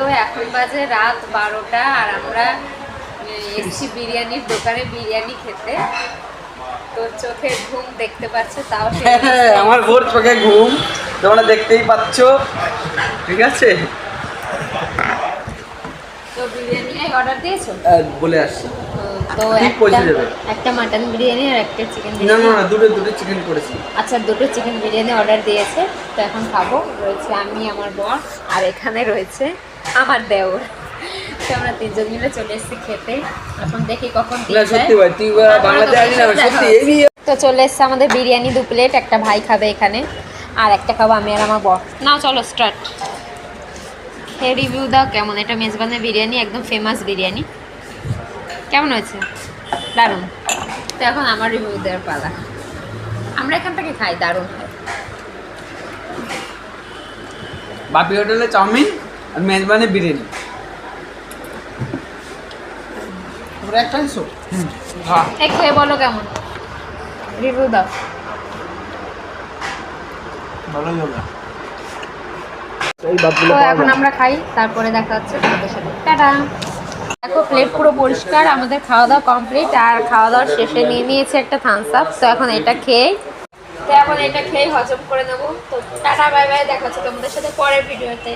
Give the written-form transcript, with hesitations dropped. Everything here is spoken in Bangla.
তো এখন বাজে রাত 12টা আর আমরা এসছি বিরিয়ানির দোকানে বিরিয়ানি খেতে। তো চোখে ঘুম দেখতে পাচ্ছ, তাও আমার ভোর চোখে ঘুম তোমরা দেখতেই পাচ্ছ, ঠিক আছে। তো বিরিয়ানি অর্ডার দিয়েছো? বলে আসছি তো ঠিক পৌঁছে যাবে। একটা মাটন বিরিয়ানি আর একটা চিকেন না বিরিয়ানি। না না, দুটো চিকেন করেছি। আচ্ছা, দুটো চিকেন বিরিয়ানি অর্ডার দিয়েছে। তো এখন খাবো। রয়েছে আমি, আমার বর, আর এখানে রয়েছে আমার দেওর। তো আমরা তিনজন মিলে চলে এসেছি খেতে। এখন দেখি কখন না সত্যি ভাই, তুই বাংলাতে আসি না সত্যি এই। তো চলে এসছে আমাদের বিরিয়ানি 2 প্লেট। একটা ভাই খাবে এখানে, আর একটা খাবো আমি আর আমার বর। নাও চলো স্টার্ট। খেয়ে রিভিউ দাও কেমন। এটা মেজবানের বিরিয়ানি, একদম ফেমাস বিরিয়ানি। কেমন হয়েছে? দারুণ। তো এখন আমার রিভিউ দেওয়ার পালা। আমরা এখান থেকে খাই, দারুণ খাই। বাপি হোটেলে চাউমিন আর মেজবানে বিরিয়ানি। তোমরা একটা আনছো? হ্যাঁ। খেয়ে বলো কেমন, রিভিউ দাও। ভালোই হবে। তো এখন আমরা খাই, তারপরে দেখা হচ্ছে তোমাদের সাথে। টাটা। দেখো প্লেট পুরো পরিষ্কার, আমাদের খাওয়া দাওয়া কমপ্লিট। আর খাওয়া দাওয়ার শেষে নিয়ে নিয়েছে একটা থামস আপ। তো এখন এটা খেয়ে হজম করে নেবো। তো টাটা, বাই বাই, দেখা হচ্ছে তোমাদের সাথে পরের ভিডিওতে।